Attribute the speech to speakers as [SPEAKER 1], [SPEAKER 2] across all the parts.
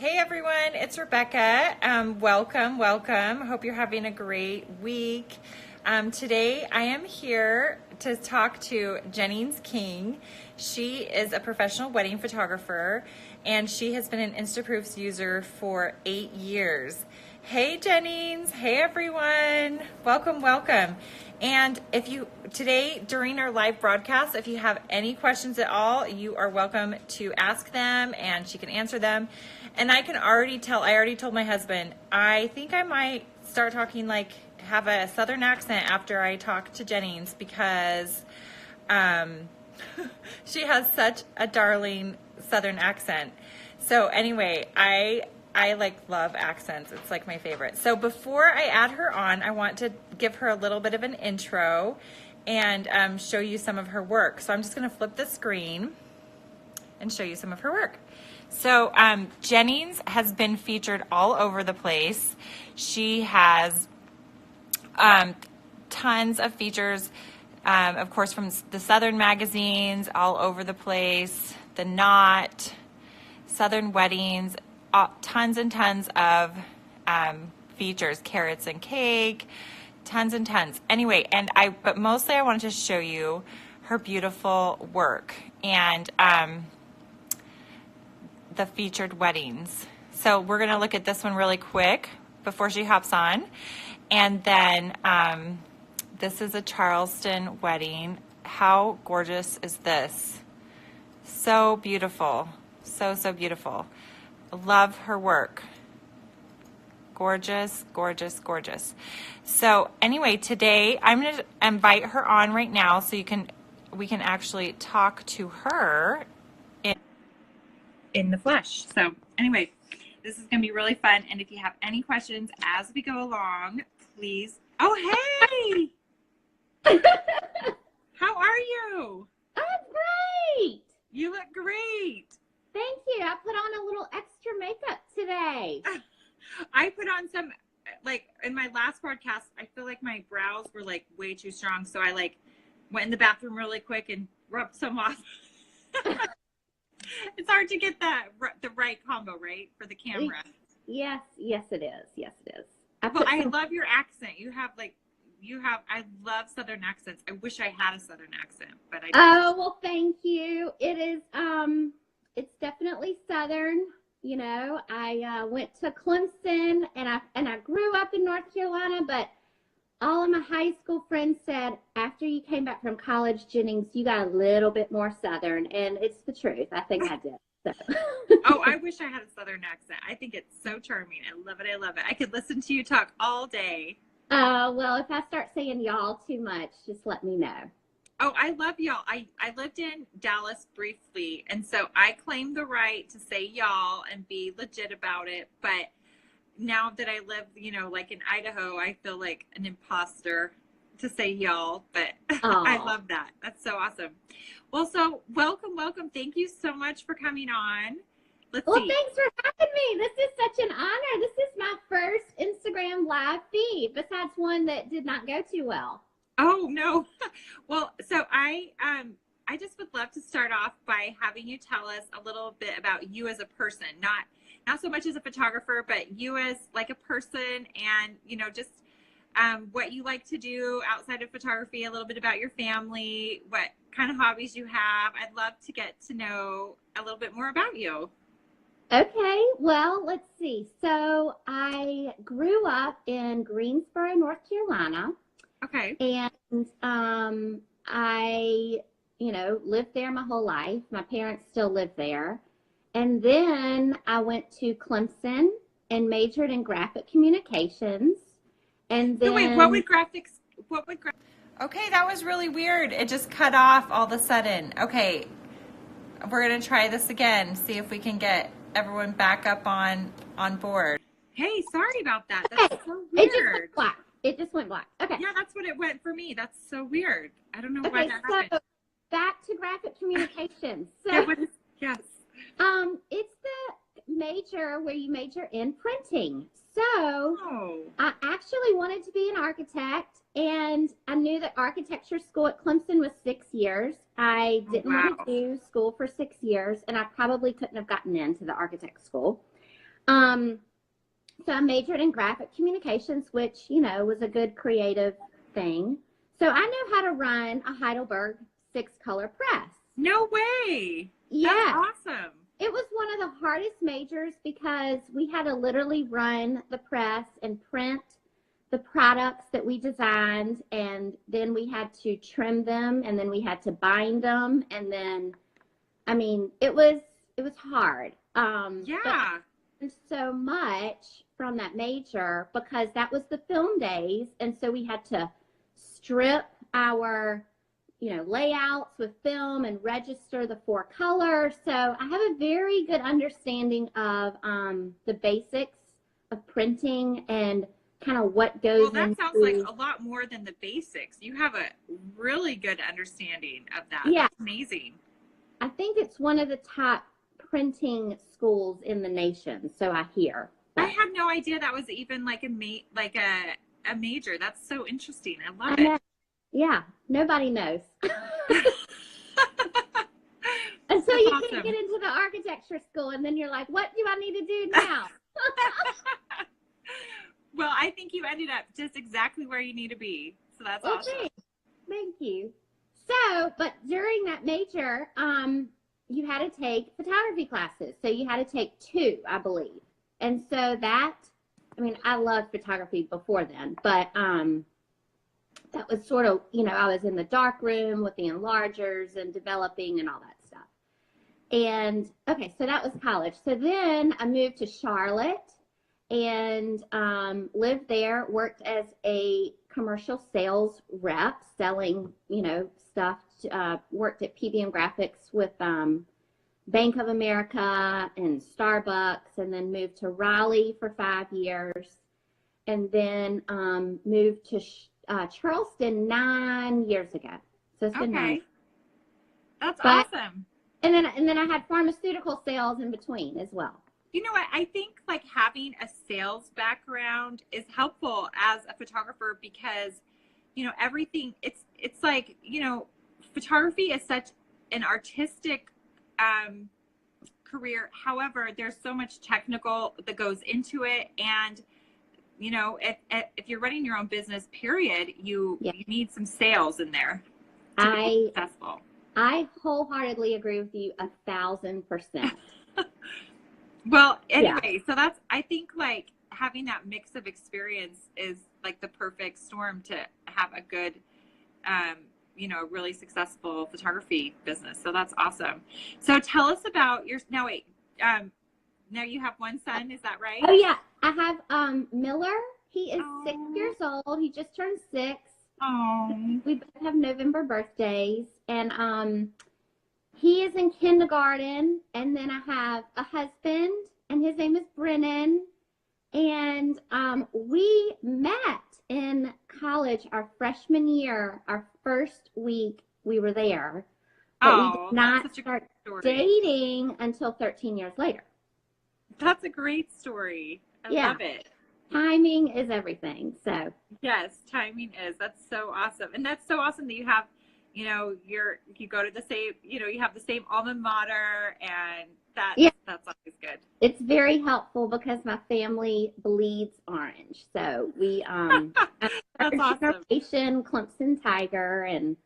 [SPEAKER 1] Hey everyone, it's Rebecca. Welcome. Hope you're having a great week. Today I am here to talk to Jennings King. She is a professional wedding photographer and she has been an Instaproofs user for 8 years. Hey Jennings, hey everyone, welcome. And if you today during our live broadcast, if you have any questions at all, you are welcome to ask them and she can answer them. And I already told my husband, I think I might start talking have a Southern accent after I talk to Jennings because she has such a darling Southern accent. So anyway, I love accents. It's my favorite. So before I add her on, I want to give her a little bit of an intro and show you some of her work. So I'm just going to flip the screen and show you some of her work. So Jennings has been featured all over the place. She has tons of features, of course, from the Southern magazines all over the place, The Knot, Southern Weddings, tons and tons of features, Carrots and Cake, tons and tons. Anyway, but mostly I wanted to show you her beautiful work and the featured weddings. So we're going to look at this one really quick before she hops on. And then this is a Charleston wedding. How gorgeous is this? So beautiful. So beautiful. Love her work. Gorgeous. So anyway, today I'm going to invite her on right now so we can actually talk to her in the flesh. So anyway, this is going to be really fun. And if you have any questions as we go along, please. Oh, hey! How are you?
[SPEAKER 2] I'm great.
[SPEAKER 1] You look great.
[SPEAKER 2] Thank you. I put on a little extra makeup today.
[SPEAKER 1] I put on some, in my last broadcast, I feel like my brows were way too strong. So I went in the bathroom really quick and rubbed some off. It's hard to get the right combo, right, for the camera.
[SPEAKER 2] Yes, it is.
[SPEAKER 1] I love your accent. I love Southern accents. I wish I had a Southern accent, but I don't.
[SPEAKER 2] Oh, well, thank you. It is, it's definitely Southern. You know, I went to Clemson and I grew up in North Carolina, but all of my high school friends said, after you came back from college, Jennings, you got a little bit more Southern, and it's the truth. I think I did. So.
[SPEAKER 1] Oh, I wish I had a Southern accent. I think it's so charming. I love it. I could listen to you talk all day.
[SPEAKER 2] Well, if I start saying y'all too much, just let me know.
[SPEAKER 1] Oh, I love y'all. I lived in Dallas briefly, and so I claim the right to say y'all and be legit about it, but now that I live, in Idaho, I feel like an imposter to say y'all, but I love that. That's so awesome. Well, so welcome. Thank you so much for coming on.
[SPEAKER 2] Thanks for having me. This is such an honor. This is my first Instagram live feed, besides one that did not go too well.
[SPEAKER 1] Oh, no. Well, so I just would love to start off by having you tell us a little bit about you as a person, not so much as a photographer, but you as a person and, just what you like to do outside of photography, a little bit about your family, what kind of hobbies you have. I'd love to get to know a little bit more about you.
[SPEAKER 2] Okay, well, let's see. So I grew up in Greensboro, North Carolina.
[SPEAKER 1] Okay.
[SPEAKER 2] And I, lived there my whole life. My parents still live there. And then I went to Clemson and majored in graphic communications. And then
[SPEAKER 1] wait, what would graphics Okay, that was really weird. It just cut off all of a sudden. Okay. We're going to try this again, see if we can get everyone back up on board. Hey, sorry about that. That's so weird.
[SPEAKER 2] It just went black. Okay.
[SPEAKER 1] Yeah, that's what it went for me. That's so weird. I don't know why that happened.
[SPEAKER 2] So back to graphic communications. So
[SPEAKER 1] yes.
[SPEAKER 2] It's the major where you major in printing. So I actually wanted to be an architect, and I knew that architecture school at Clemson was 6 years. I didn't want to do school for 6 years, and I probably couldn't have gotten into the architect school. Um, so I majored in graphic communications, which, you know, was a good creative thing. So I know how to run a Heidelberg 6-color press.
[SPEAKER 1] No way. That's
[SPEAKER 2] Yeah.
[SPEAKER 1] awesome.
[SPEAKER 2] It was one of the hardest majors because we had to literally run the press and print the products that we designed, and then we had to trim them, and then we had to bind them, and then, I mean, it was hard.
[SPEAKER 1] Yeah.
[SPEAKER 2] But I learned so much from that major because that was the film days, and so we had to strip our, you know, layouts with film and register the 4 colors. So I have a very good understanding of the basics of printing and kind of what goes into.
[SPEAKER 1] Well, that sounds like a lot more than the basics. You have a really good understanding of that.
[SPEAKER 2] Yeah.
[SPEAKER 1] That's amazing.
[SPEAKER 2] I think it's one of the top printing schools in the nation, so I hear.
[SPEAKER 1] I had no idea that was even like a major. That's so interesting. I love
[SPEAKER 2] I know.
[SPEAKER 1] it.
[SPEAKER 2] Yeah, nobody knows. And so
[SPEAKER 1] That's
[SPEAKER 2] you
[SPEAKER 1] awesome.
[SPEAKER 2] can't get into the architecture school, and then you're like, what do I need to do now?
[SPEAKER 1] Well, I think you ended up just exactly where you need to be. So that's awesome.
[SPEAKER 2] Thank you. So, but during that major, you had to take photography classes. So you had to take 2, I believe. And so that, I mean, I loved photography before then, but that was sort of, you know, I was in the dark room with the enlargers and developing and all that stuff. And okay, so that was college. So then I moved to Charlotte and lived there, worked as a commercial sales rep, selling, you know, stuff, worked at PBM Graphics with Bank of America and Starbucks, and then moved to Raleigh for 5 years, and then moved to Charleston 9 years ago. So it's been 9.
[SPEAKER 1] That's awesome.
[SPEAKER 2] And then I had pharmaceutical sales in between as well.
[SPEAKER 1] You know what? I think like having a sales background is helpful as a photographer because, you know, everything it's like, you know, photography is such an artistic career. However, there's so much technical that goes into it. And, you know, if you're running your own business, period, you need some sales in there to be successful.
[SPEAKER 2] I wholeheartedly agree with you 1,000%.
[SPEAKER 1] Well, anyway, so that's, I think like having that mix of experience is like the perfect storm to have a good, you know, really successful photography business. So that's awesome. So tell us about your, now wait, now you have one son, is that right?
[SPEAKER 2] Oh yeah, I have Miller. He is 6 years old. He just turned 6.
[SPEAKER 1] Oh.
[SPEAKER 2] We both have November birthdays, and he is in kindergarten. And then I have a husband, and his name is Brennan. And we met in college our freshman year, our first week we were there. But we did not start dating until 13 years later.
[SPEAKER 1] That's a great story. I love it.
[SPEAKER 2] Timing is everything. So
[SPEAKER 1] yes, timing is. That's so awesome. And that's so awesome that you have, you know, you go to the same, you know, you have the same alma mater, and that's always good.
[SPEAKER 2] It's very helpful because my family bleeds orange. So we
[SPEAKER 1] that's awesome.
[SPEAKER 2] Generation Clemson Tiger, and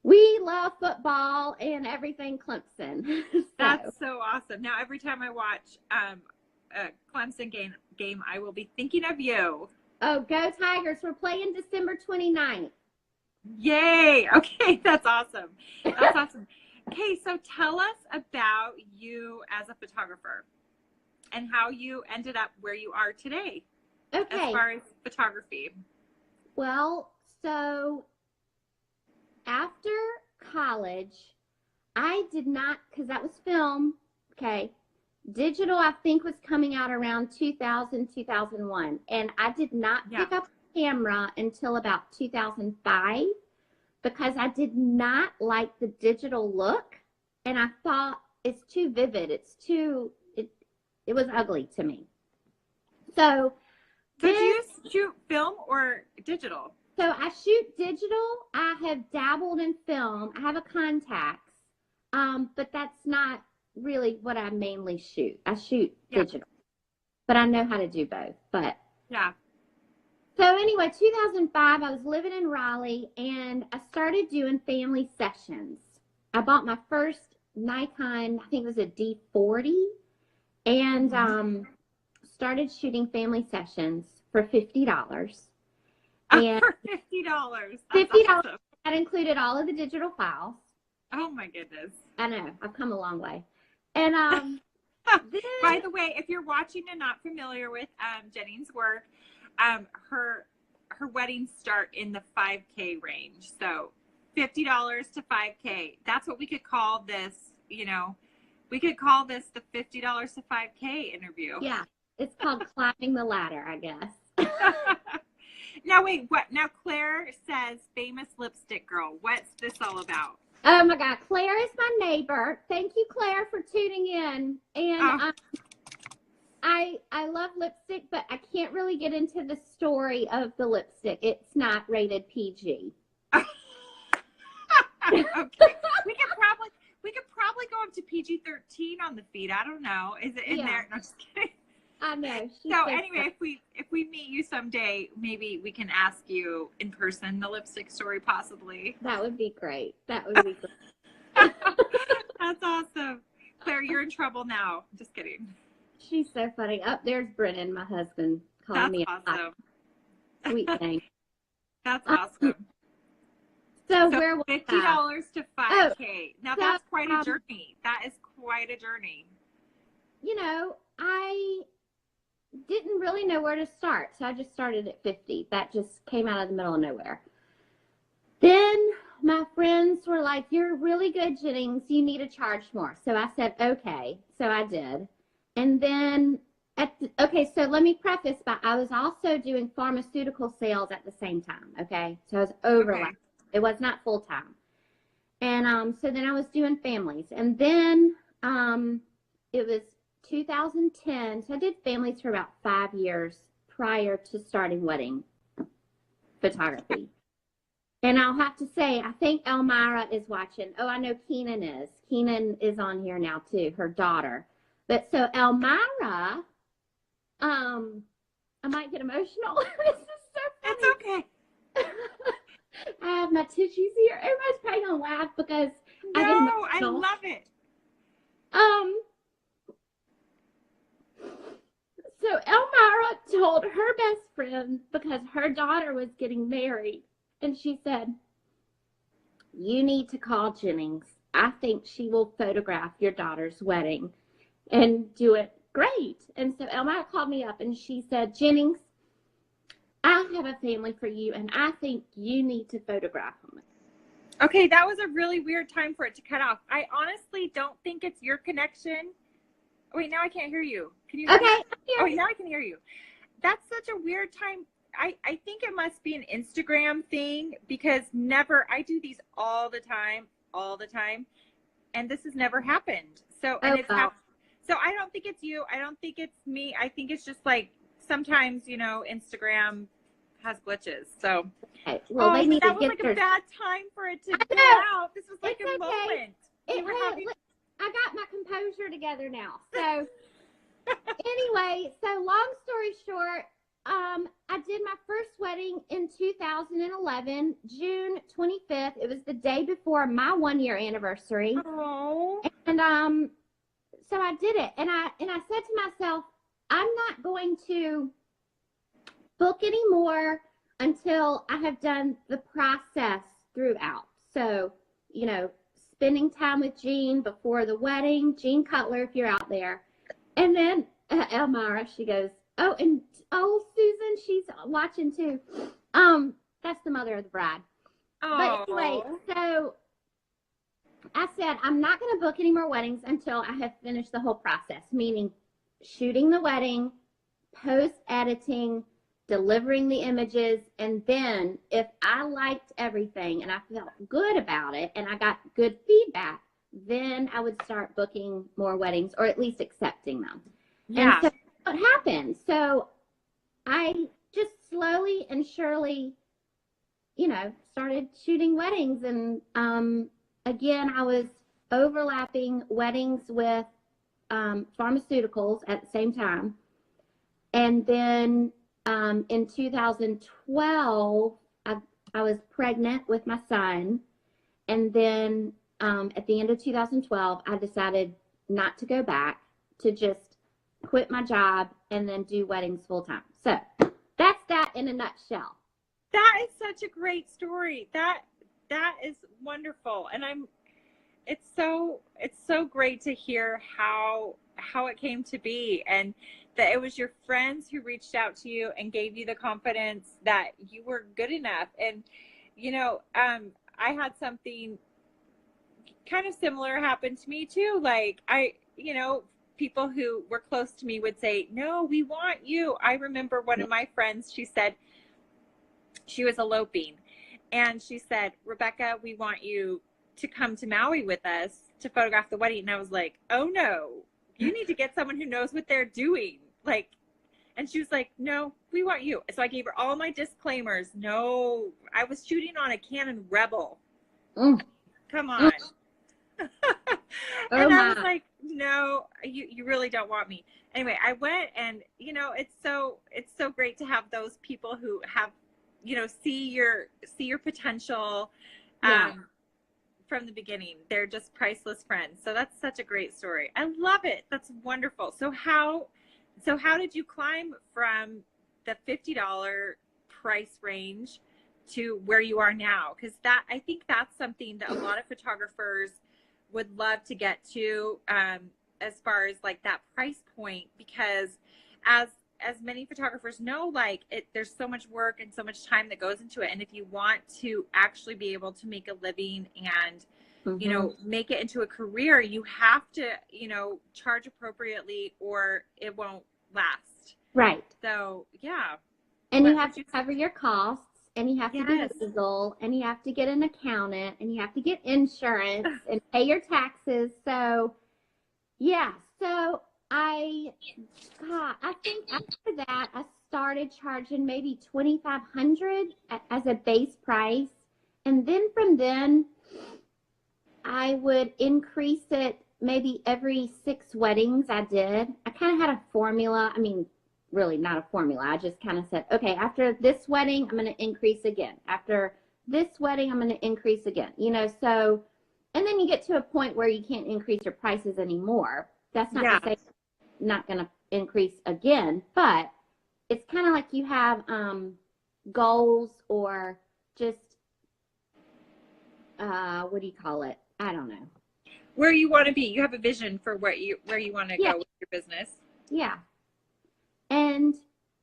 [SPEAKER 2] we love football and everything Clemson.
[SPEAKER 1] That's so awesome. Now every time I watch a Clemson game, I will be thinking of you.
[SPEAKER 2] Oh, go Tigers. We're playing December 29th.
[SPEAKER 1] Yay. Okay, that's awesome. That's awesome. Okay, so tell us about you as a photographer and how you ended up where you are today.
[SPEAKER 2] Okay.
[SPEAKER 1] As far as photography.
[SPEAKER 2] Well, so after college, I did not, because that was film, okay. Digital, I think, was coming out around 2000, 2001. And I did not pick up a camera until about 2005 because I did not like the digital look. And I thought it's too vivid. It was ugly to me. So
[SPEAKER 1] did you shoot film or digital?
[SPEAKER 2] So I shoot digital. I have dabbled in film. I have a Contax, but that's not really what I mainly shoot. I shoot digital. but I know how to do both. But
[SPEAKER 1] Yeah.
[SPEAKER 2] so anyway, 2005, I was living in Raleigh, and I started doing family sessions. I bought my first Nikon, I think it was a D40, and started shooting family sessions for $50. And
[SPEAKER 1] For $50. That's
[SPEAKER 2] $50,
[SPEAKER 1] awesome.
[SPEAKER 2] that included all of the digital files.
[SPEAKER 1] Oh my goodness.
[SPEAKER 2] I know, I've come a long way. And
[SPEAKER 1] by the way, if you're watching and not familiar with Jennings' work, her weddings start in the 5K range. So $50 to 5K. That's what we could call this, you know. We could call this the $50 to 5K interview.
[SPEAKER 2] Yeah, it's called climbing the ladder, I guess.
[SPEAKER 1] Now wait, what? Now Claire says famous lipstick girl. What's this all about?
[SPEAKER 2] Oh my God, Claire is my neighbor. Thank you, Claire, for tuning in. And I love lipstick, but I can't really get into the story of the lipstick. It's not rated PG.
[SPEAKER 1] Okay. We could probably go up to PG-13 on the feed. I don't know. Is it in there? No, just kidding.
[SPEAKER 2] I know.
[SPEAKER 1] So anyway, if we meet you someday, maybe we can ask you in person the lipstick story, possibly.
[SPEAKER 2] That would be great. That would be great.
[SPEAKER 1] That's awesome. Claire, you're in trouble now. Just kidding.
[SPEAKER 2] She's so funny. Up there's Brennan, my husband, calling me
[SPEAKER 1] awesome.
[SPEAKER 2] Sweet thing.
[SPEAKER 1] That's awesome.
[SPEAKER 2] So where was
[SPEAKER 1] $50 to 5K. Now
[SPEAKER 2] so,
[SPEAKER 1] that's quite a journey. That is quite a journey.
[SPEAKER 2] You know, I didn't really know where to start, so I just started at 50. That just came out of the middle of nowhere. Then my friends were like, "You're really good, Jennings. You need to charge more." So I said, "Okay." So I did. And then so let me preface by I was also doing pharmaceutical sales at the same time. Okay, so I was overlapping. Okay. It was not full time. And so then I was doing families, and then it was 2010. So I did families for about 5 years prior to starting wedding photography. And I'll have to say, I think Elmira is watching. Oh, I know Keenan is. Keenan is on here now too, her daughter. But so Elmira, I might get emotional. This is so funny.
[SPEAKER 1] It's okay.
[SPEAKER 2] I have my tissues here. Everybody's probably gonna laugh because
[SPEAKER 1] I get emotional. I love it.
[SPEAKER 2] So Elmira told her best friend because her daughter was getting married, and she said, "You need to call Jennings. I think she will photograph your daughter's wedding and do it great." And so Elmira called me up and she said, "Jennings, I have a family for you, and I think you need to photograph them."
[SPEAKER 1] Okay, that was a really weird time for it to cut off. I honestly don't think it's your connection. Wait, now I can't hear you. Can you hear me? Oh, now I can hear you. That's such a weird time. I think it must be an Instagram thing because I do these all the time, and this has never happened. So, and so I don't think it's you. I don't think it's me. I think it's just like sometimes, Instagram has glitches. So,
[SPEAKER 2] okay. Well, they need
[SPEAKER 1] that
[SPEAKER 2] to
[SPEAKER 1] was
[SPEAKER 2] get
[SPEAKER 1] like a bad time for it to go out. This was like a moment.
[SPEAKER 2] I got my composure together now. So anyway, so long story short, I did my first wedding in 2011, June 25th. It was the day before my 1-year anniversary.
[SPEAKER 1] Oh.
[SPEAKER 2] And so I did it, and I said to myself, I'm not going to book anymore until I have done the process throughout. So, spending time with Jean before the wedding, Jean Cutler, if you're out there. And then Elmira, she goes, and Susan, she's watching too. That's the mother of the bride.
[SPEAKER 1] Oh.
[SPEAKER 2] But anyway, so I said, I'm not going to book any more weddings until I have finished the whole process, meaning shooting the wedding, post-editing, delivering the images, and then if I liked everything and I felt good about it and I got good feedback, then I would start booking more weddings or at least accepting them.
[SPEAKER 1] Yeah.
[SPEAKER 2] And so what happened? So I just slowly and surely, started shooting weddings. And again, I was overlapping weddings with pharmaceuticals at the same time. And then in 2012, I was pregnant with my son. And then at the end of 2012, I decided not to go back, to just quit my job and then do weddings full time. So that's that in a nutshell.
[SPEAKER 1] That is such a great story. That is wonderful. And it's so great to hear how it came to be, and that it was your friends who reached out to you and gave you the confidence that you were good enough. And I had something kind of similar happen to me too. Like people who were close to me would say, "No, we want you." I remember one of my friends, she said, she was eloping, and she said, "Rebecca, we want you to come to Maui with us to photograph the wedding." And I was like, "Oh no, you need to get someone who knows what they're doing." And she was like, "No, we want you." So I gave her all my disclaimers. No, I was shooting on a Canon Rebel. Come on. And I was like, "No, you really don't want me." Anyway, I went, and it's so great to have those people who have, see your potential from the beginning. They're just priceless friends. So that's such a great story. I love it. That's wonderful. So how did you climb from the $50 price range to where you are now? Because I think that's something that a lot of photographers would love to get to, as far as like that price point, because as many photographers know, there's so much work and so much time that goes into it. And if you want to actually be able to make a living and make it into a career, you have to, charge appropriately, or it won't last.
[SPEAKER 2] Right.
[SPEAKER 1] So, yeah.
[SPEAKER 2] And you have to cover your costs, and you have to
[SPEAKER 1] Yes.
[SPEAKER 2] do legal, and you have to get an accountant, and you have to get insurance and pay your taxes. So, yeah. So I think after that, I started charging maybe $2,500 as a base price. And then from then, I would increase it maybe every 6 weddings I did. I kind of had a formula. I mean, really not a formula. I just kind of said, okay, after this wedding, I'm going to increase again. After this wedding, I'm going to increase again. So, and then you get to a point where you can't increase your prices anymore. That's not to say not going to increase again, but it's kind of like you have goals, or just what do you call it? I don't know.
[SPEAKER 1] Where you want to be. You have a vision for where you want to go with your business.
[SPEAKER 2] Yeah. And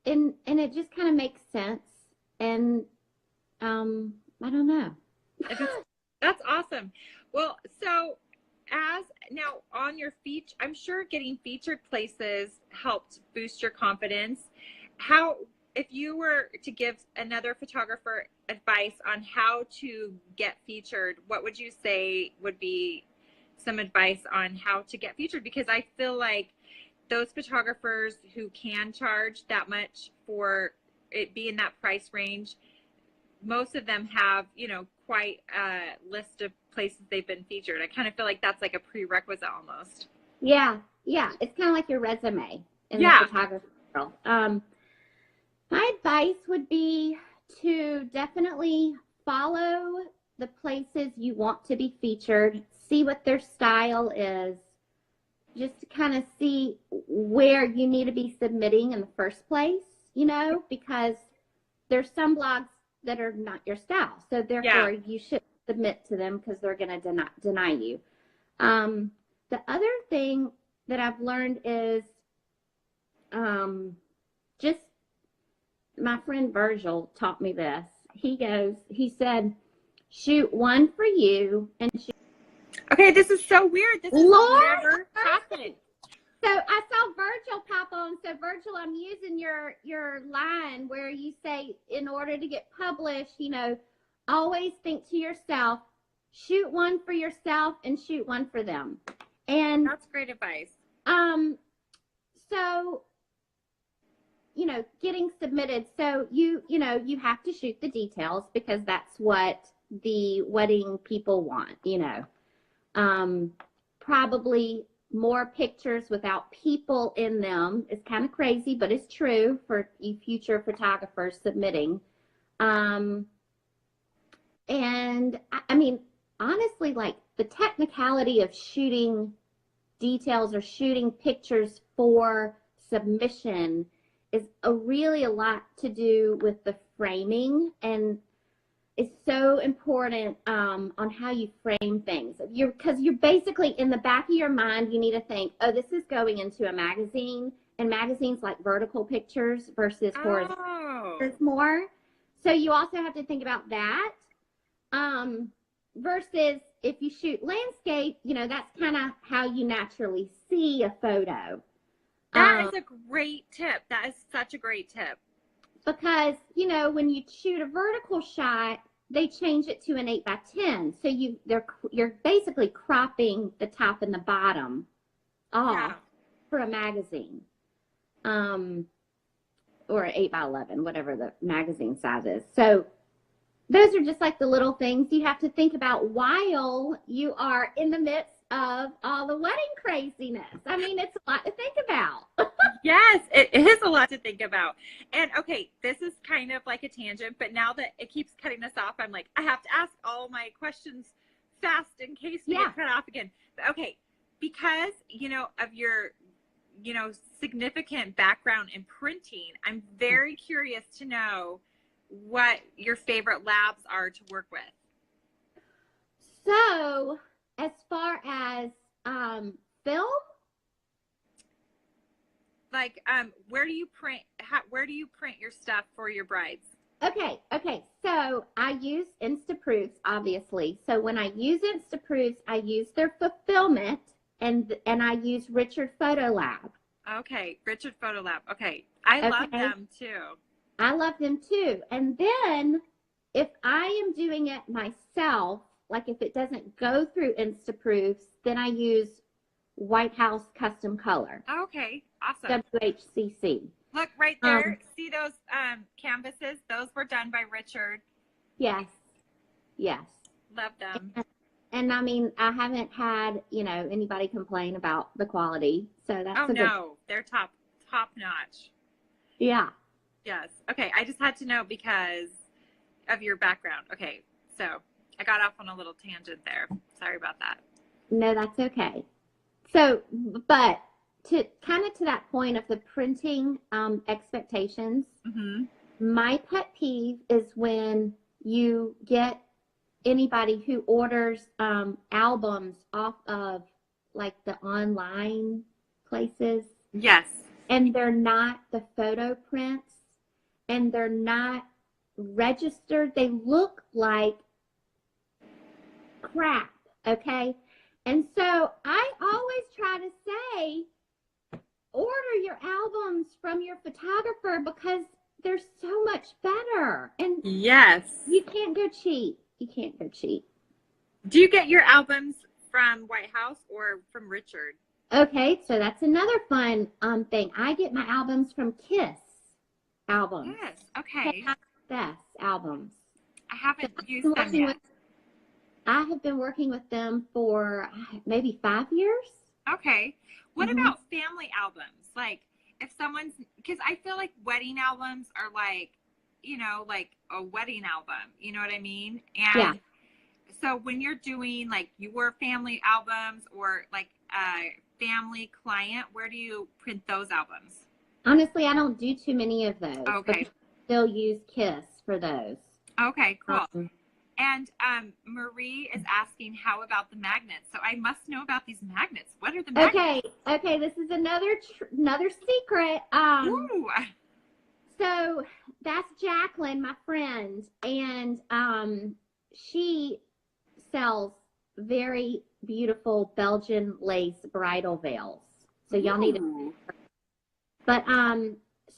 [SPEAKER 2] it just kind of makes sense. And I don't know.
[SPEAKER 1] That's awesome. Well, so as now on your feature, I'm sure getting featured places helped boost your confidence. If you were to give another photographer advice on how to get featured, what would you say would be some advice on how to get featured? Because I feel like those photographers who can charge that much for it being that price range, most of them have, quite a list of places they've been featured. I kind of feel like that's like a prerequisite almost.
[SPEAKER 2] Yeah. It's kind of like your resume in the photography world. My advice would be to definitely follow the places you want to be featured, see what their style is, just to kind of see where you need to be submitting in the first place, because there's some blogs that are not your style. So therefore you should submit to them, because they're going to deny you. The other thing that I've learned is just, my friend Virgil taught me this. He said, shoot one for you and shoot.
[SPEAKER 1] Okay, this is so weird. This has never happened.
[SPEAKER 2] So I saw Virgil pop on. So Virgil, I'm using your line where you say, in order to get published, always think to yourself, shoot one for yourself and shoot one for them. And
[SPEAKER 1] that's great advice.
[SPEAKER 2] So, getting submitted. So you have to shoot the details, because that's what the wedding people want, probably more pictures without people in them. It's kind of crazy, but it's true for you future photographers submitting. And I mean, honestly, like the technicality of shooting details or shooting pictures for submission is really a lot to do with the framing, and it's so important on how you frame things. Because you're basically in the back of your mind, you need to think, oh, this is going into a magazine, and magazines like vertical pictures versus horizontal more. So you also have to think about that. Versus if you shoot landscape, you know, that's kind of how you naturally see a photo.
[SPEAKER 1] That is a great tip. That is such a great tip.
[SPEAKER 2] Because, you know, when you shoot a vertical shot, they change it to an 8x10. So you're basically cropping the top and the bottom off for a magazine. Or an 8x11, whatever the magazine size is. So those are just like the little things you have to think about while you are in the midst of all the wedding craziness. I mean, it's a lot to think about.
[SPEAKER 1] Yes, it is a lot to think about. And okay, this is kind of like a tangent, but now that it keeps cutting us off, I'm like, I have to ask all my questions fast in case we get cut off again. But okay, because, you know, of your, you know, significant background in printing, I'm very curious to know what your favorite labs are to work with.
[SPEAKER 2] So, as far as film,
[SPEAKER 1] like where do you print your stuff for your brides?
[SPEAKER 2] Okay. So I use Instaproofs, obviously. So when I use Instaproofs, I use their fulfillment, and I use Richard Photo Lab.
[SPEAKER 1] Okay, Richard Photo Lab. Okay, I love them too.
[SPEAKER 2] I love them too. And then if I am doing it myself, like if it doesn't go through Instaproofs, then I use White House Custom Color.
[SPEAKER 1] Okay, awesome.
[SPEAKER 2] WHCC.
[SPEAKER 1] Look right there. See those canvases? Those were done by Richard.
[SPEAKER 2] Yes.
[SPEAKER 1] Love them.
[SPEAKER 2] And I mean, I haven't had, you know, anybody complain about the quality. So that's
[SPEAKER 1] they're top notch.
[SPEAKER 2] Yeah.
[SPEAKER 1] Yes. Okay. I just had to know because of your background. Okay. So I got off on a little tangent there. Sorry about that.
[SPEAKER 2] No, that's okay. So, but to that point of the printing expectations, my pet peeve is when you get anybody who orders albums off of like the online places.
[SPEAKER 1] Yes.
[SPEAKER 2] And they're not the photo prints, and they're not registered. They look like crap, okay? And so I always try to say, order your albums from your photographer because they're so much better. And
[SPEAKER 1] yes,
[SPEAKER 2] you can't go cheap.
[SPEAKER 1] Do you get your albums from White House or from Richard?
[SPEAKER 2] Okay, so that's another fun thing. I get my albums from Kiss albums.
[SPEAKER 1] Yes, okay.
[SPEAKER 2] Best albums.
[SPEAKER 1] I haven't used them yet.
[SPEAKER 2] I have been working with them for maybe 5 years.
[SPEAKER 1] Okay. What about family albums? Like if someone's, because I feel like wedding albums are like, you know, like a wedding album, you know what I mean? And so when you're doing like your family albums or like a family client, where do you print those albums?
[SPEAKER 2] Honestly, I don't do too many of those.
[SPEAKER 1] Okay.
[SPEAKER 2] But I still use Kiss for those.
[SPEAKER 1] Okay, cool. And Marie is asking, how about the magnets? So I must know about these magnets. What are the magnets?
[SPEAKER 2] Okay. This is another secret.
[SPEAKER 1] Ooh.
[SPEAKER 2] So that's Jacqueline, my friend, and she sells very beautiful Belgian lace bridal veils. So y'all need to. But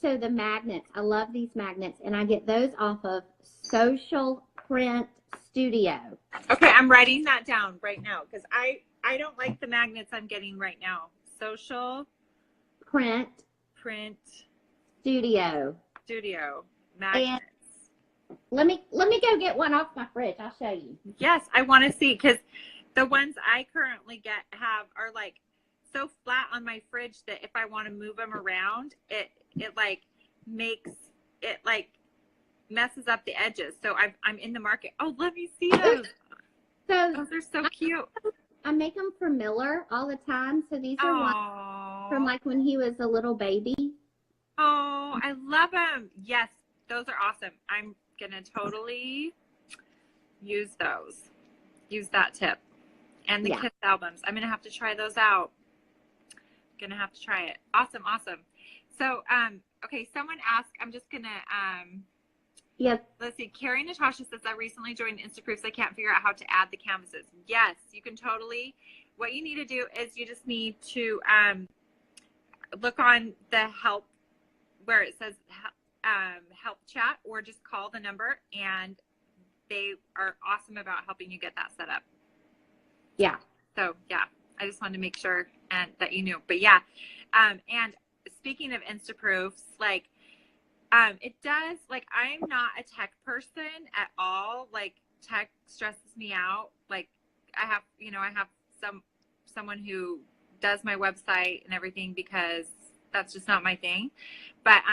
[SPEAKER 2] so the magnets, I love these magnets, and I get those off of Social Print Studio.
[SPEAKER 1] Okay, I'm writing that down right now because I don't like the magnets I'm getting right now. Social
[SPEAKER 2] Print
[SPEAKER 1] Studio magnets.
[SPEAKER 2] And let me go get one off my fridge. I'll show you.
[SPEAKER 1] Yes, I want to see because the ones I currently are like, so flat on my fridge that if I want to move them around, it like makes it like messes up the edges. So I'm in the market. Oh, let me see those.
[SPEAKER 2] So
[SPEAKER 1] Those are so cute.
[SPEAKER 2] I make them for Miller all the time. So these are ones from like when he was a little baby.
[SPEAKER 1] Oh, I love them. Yes, those are awesome. I'm gonna totally use those. Use that tip. And the kids albums. I'm gonna have to try those out. Gonna have to try it. Awesome, awesome. So, okay, someone asked, I'm just gonna
[SPEAKER 2] Yep.
[SPEAKER 1] Let's see. Carrie Natasha says, I recently joined Instaproofs. I can't figure out how to add the canvases. Yes, you can totally. What you need to do is you just need to look on the help where it says help chat, or just call the number, and they are awesome about helping you get that set up.
[SPEAKER 2] Yeah.
[SPEAKER 1] So yeah, I just wanted to make sure and that you knew. But yeah, and speaking of Instaproofs, like it does, like, I'm not a tech person at all. Like, tech stresses me out. Like, I have someone who does my website and everything, because that's just not my thing. But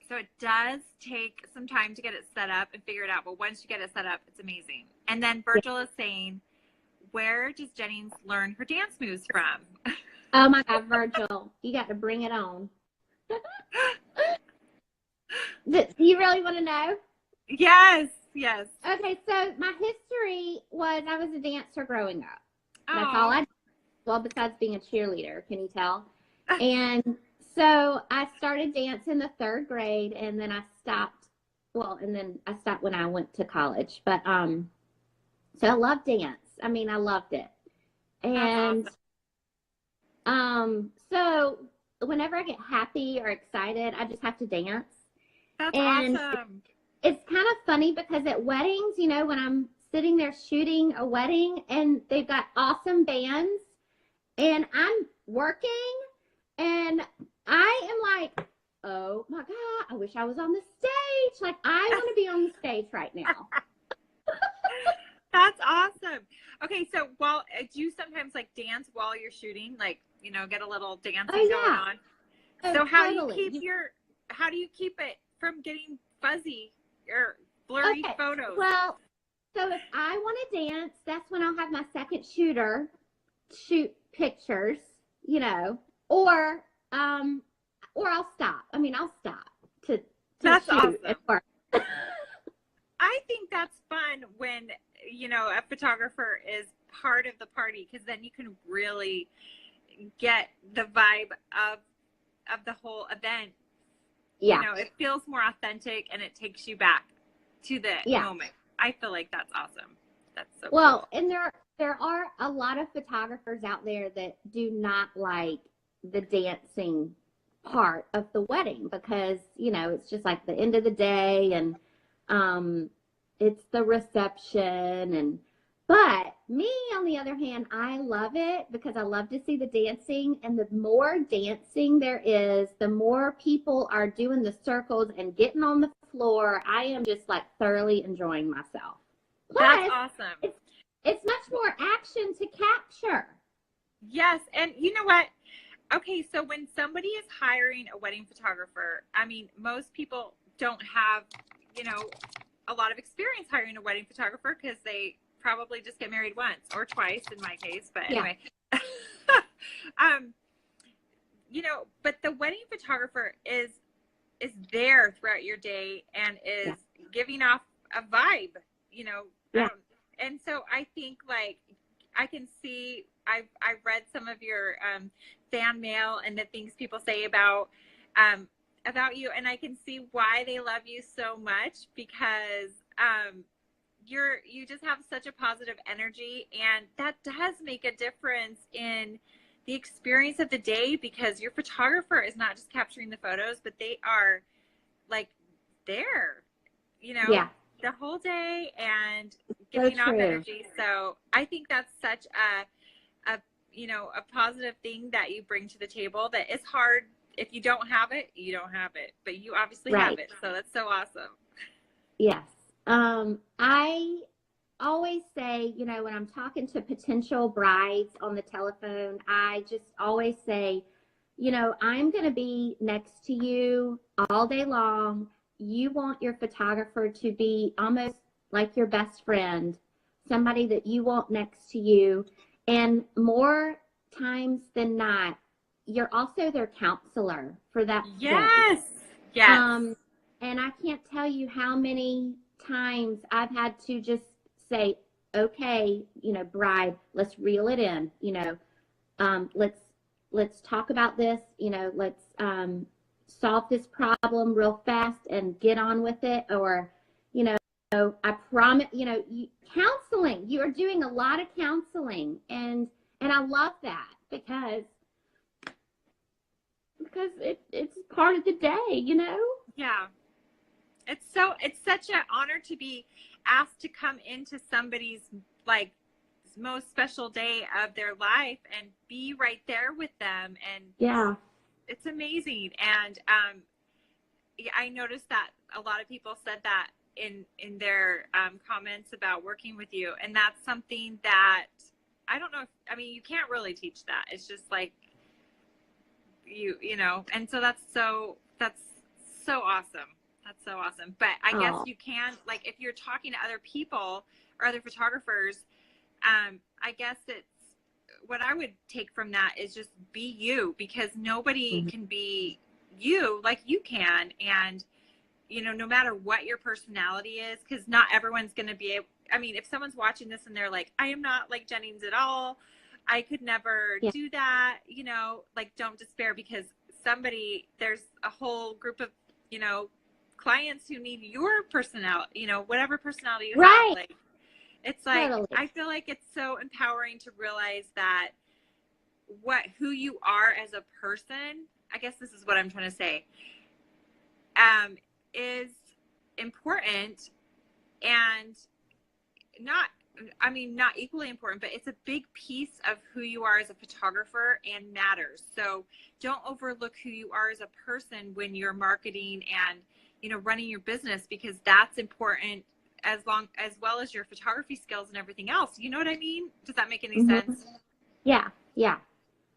[SPEAKER 1] so it does take some time to get it set up and figure it out. But once you get it set up, it's amazing. And then Virgil is saying, where does Jennings learn her dance moves from?
[SPEAKER 2] Oh my God, Virgil, you got to bring it on. Do you really want to know?
[SPEAKER 1] Yes, yes.
[SPEAKER 2] Okay, so my history was I was a dancer growing up. That's all I did. Well, besides being a cheerleader, can you tell? And so I started dance in the 3rd grade, and then I stopped. Well, and then I stopped when I went to college. But so I loved dance. I mean, I loved it. And so whenever I get happy or excited, I just have to dance.
[SPEAKER 1] That's
[SPEAKER 2] and
[SPEAKER 1] awesome.
[SPEAKER 2] It's kind of funny because at weddings, you know, when I'm sitting there shooting a wedding and they've got awesome bands and I'm working and I am like, oh my God, I wish I was on the stage. Like, I want to be on the stage right now.
[SPEAKER 1] That's awesome. Okay, so do you sometimes like dance while you're shooting? Like, you know, get a little dancing going on? So how do you keep it from getting fuzzy or blurry photos?
[SPEAKER 2] Well, so if I want to dance, that's when I'll have my second shooter shoot pictures, you know, or I'll stop. I mean, I'll stop to
[SPEAKER 1] that's
[SPEAKER 2] shoot.
[SPEAKER 1] Awesome. I think that's fun when, you know, a photographer is part of the party, because then you can really get the vibe of the whole event.
[SPEAKER 2] Yeah.
[SPEAKER 1] You know, it feels more authentic and it takes you back to the moment. I feel like that's awesome. That's so cool.
[SPEAKER 2] And there are a lot of photographers out there that do not like the dancing part of the wedding, because, you know, it's just like the end of the day and it's the reception. But me, on the other hand, I love it because I love to see the dancing, and the more dancing there is, the more people are doing the circles and getting on the floor. I am just like thoroughly enjoying myself. Plus,
[SPEAKER 1] that's awesome.
[SPEAKER 2] It's much more action to capture.
[SPEAKER 1] Yes, and you know what? Okay, so when somebody is hiring a wedding photographer, I mean, most people don't have, you know, a lot of experience hiring a wedding photographer, because they probably just get married once or twice in my case. But anyway, you know, but the wedding photographer is there throughout your day and is giving off a vibe, you know. And so I think, like, I can see, I've read some of your fan mail and the things people say about you, and I can see why they love you so much, because you just have such a positive energy, and that does make a difference in the experience of the day, because your photographer is not just capturing the photos, but they are like there, you know, the whole day and giving off energy. So I think that's such a you know, a positive thing that you bring to the table, that it's hard. If you don't have it, you don't have it, but you obviously have it. So that's so awesome.
[SPEAKER 2] Yes. always say, you know, when I'm talking to potential brides on the telephone, I just always say, you know, I'm going to be next to you all day long. You want your photographer to be almost like your best friend, somebody that you want next to you. And more times than not, you're also their counselor for that day.
[SPEAKER 1] Yes. Yes.
[SPEAKER 2] And I can't tell you how many times I've had to just say, okay, you know, bride, let's reel it in, you know, let's talk about this, you know, let's solve this problem real fast and get on with it. Or, you know, I promise, you know, counseling, you are doing a lot of counseling, and I love that because it's part of the day, you know?
[SPEAKER 1] Yeah. It's such an honor to be asked to come into somebody's like most special day of their life and be right there with them. And
[SPEAKER 2] yeah,
[SPEAKER 1] it's amazing. And I noticed that a lot of people said that in their comments about working with you. And that's something that I don't know if, I mean, you can't really teach that. It's just like you know, and so that's so awesome. That's so awesome. But I guess you can, like, if you're talking to other people or other photographers, I guess it's, what I would take from that is just be you, because nobody can be you like you can. And, you know, no matter what your personality is, because not everyone's going to be able, I mean, if someone's watching this and they're like, I am not like Jennings at all, I could never do that, you know, like, don't despair, because there's a whole group of, you know, clients who need your personality, you know, whatever personality you have. Like, it's like, totally. I feel like it's so empowering to realize that who you are as a person, I guess this is what I'm trying to say, is important, and not equally important, but it's a big piece of who you are as a photographer and matters. So don't overlook who you are as a person when you're marketing and, you know, running your business, because that's important as well as your photography skills and everything else. You know what I mean? Does that make any sense?
[SPEAKER 2] Yeah. Yeah.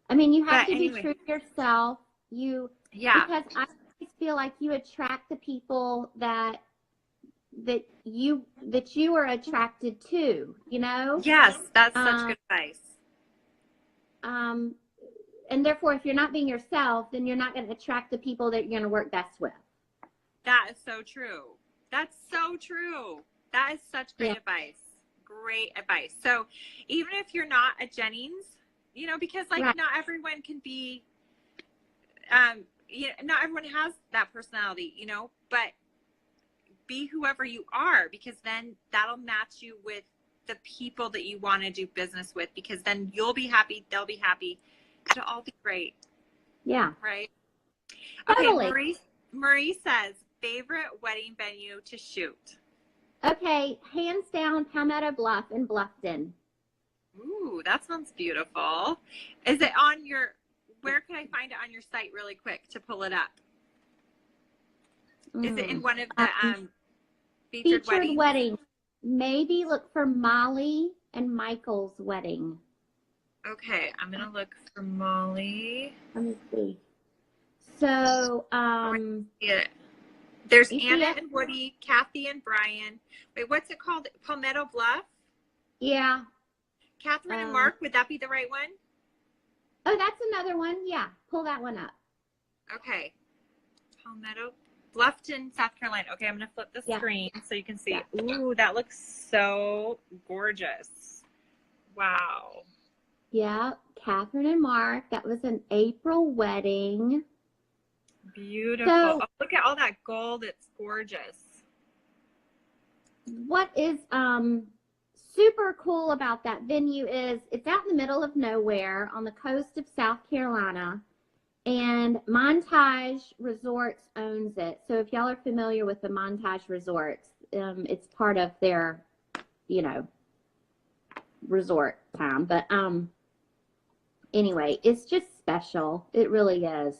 [SPEAKER 2] I mean, you have to be true to yourself. Because I feel like you attract the people that you are attracted to, you know?
[SPEAKER 1] Yes, that's such good advice.
[SPEAKER 2] And therefore, if you're not being yourself, then you're not going to attract the people that you're going to work best with.
[SPEAKER 1] That is so true. That's so true. That is such great advice. Great advice. So even if you're not a Jennings, you know, because like not everyone can be, you know, not everyone has that personality, you know, but be whoever you are, because then that'll match you with the people that you want to do business with, because then you'll be happy, they'll be happy, it'll all be great.
[SPEAKER 2] Yeah.
[SPEAKER 1] Right.
[SPEAKER 2] Totally.
[SPEAKER 1] Okay. Marie says favorite wedding venue to shoot.
[SPEAKER 2] Okay, hands down, Palmetto Bluff in Bluffton.
[SPEAKER 1] Ooh, that sounds beautiful. Is it on your, where can I find it on your site really quick to pull it up? Is it in one of the featured weddings?
[SPEAKER 2] Maybe look for Molly and Michael's wedding.
[SPEAKER 1] Okay, I'm going to look for Molly.
[SPEAKER 2] Let me see. So,
[SPEAKER 1] there's Anna and Woody, Kathy and Brian. Wait, what's it called? Palmetto Bluff?
[SPEAKER 2] Yeah.
[SPEAKER 1] Catherine and Mark, would that be the right one?
[SPEAKER 2] Oh, that's another one. Yeah, pull that one up.
[SPEAKER 1] Okay. Palmetto, Bluffton, South Carolina. Okay, I'm going to flip the screen so you can see. Yeah. Ooh, that looks so gorgeous. Wow.
[SPEAKER 2] Yeah, Catherine and Mark. That was an April wedding.
[SPEAKER 1] Beautiful. So, look at all that gold. It's gorgeous.
[SPEAKER 2] What is super cool about that venue is it's out in the middle of nowhere on the coast of South Carolina, and Montage Resorts owns it. So if y'all are familiar with the Montage Resorts, it's part of their, you know, resort time. But anyway, it's just special. It really is.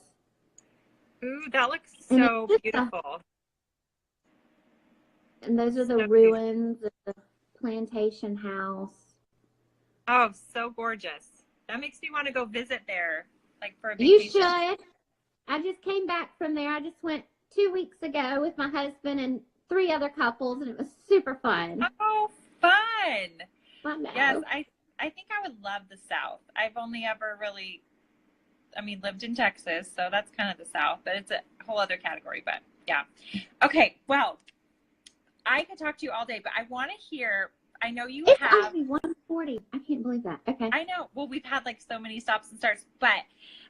[SPEAKER 1] Ooh, that looks so beautiful.
[SPEAKER 2] And those are the ruins of the plantation house.
[SPEAKER 1] Oh, so gorgeous. That makes me want to go visit there, like for a
[SPEAKER 2] You
[SPEAKER 1] vacation.
[SPEAKER 2] should. I just came back from there. I just went 2 weeks ago with my husband and 3 other couples, and it was super fun.
[SPEAKER 1] Oh, fun.
[SPEAKER 2] I know.
[SPEAKER 1] Yes, I think I would love the South. I've only ever really, lived in Texas, so that's kind of the South, but it's a whole other category, but yeah. Okay, well, I could talk to you all day, but I want to hear, I know you
[SPEAKER 2] It's
[SPEAKER 1] have.
[SPEAKER 2] only 1:40. I can't believe that. Okay.
[SPEAKER 1] I know. Well, we've had like so many stops and starts, but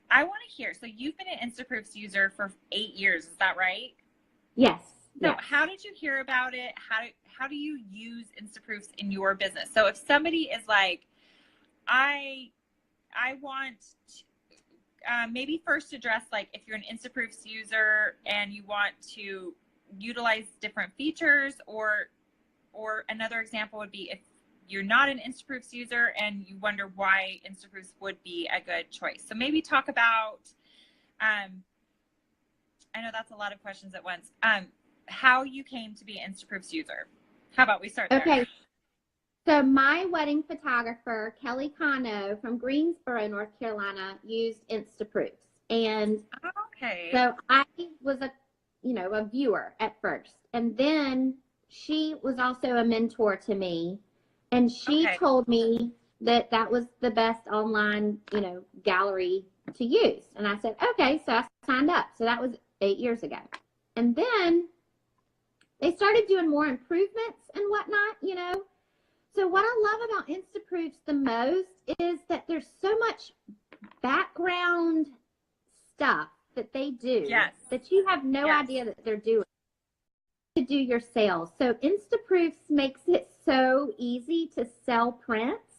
[SPEAKER 1] I want to hear. So you've been an Instaproofs user for 8 years. Is that right?
[SPEAKER 2] Yes.
[SPEAKER 1] So
[SPEAKER 2] yes.
[SPEAKER 1] how did you hear about it? How do you use Instaproofs in your business? So if somebody is like, I want to, maybe first address like if you're an Instaproofs user and you want to utilize different features, or another example would be if you're not an Instaproofs user and you wonder why Instaproofs would be a good choice. So maybe talk about, I know that's a lot of questions at once, how you came to be an Instaproofs user. How about we start there?
[SPEAKER 2] Okay. So my wedding photographer, Kelly Cano from Greensboro, North Carolina, used Instaproofs. And
[SPEAKER 1] okay.
[SPEAKER 2] So I was a viewer at first. And then she was also a mentor to me. And she told me that that was the best online, gallery to use. And I said, okay, so I signed up. So that was 8 years ago. And then they started doing more improvements and whatnot, So what I love about Instaproofs the most is that there's so much background stuff that they do that you have no idea that they're doing to do your sales. So Instaproofs makes it so easy to sell prints,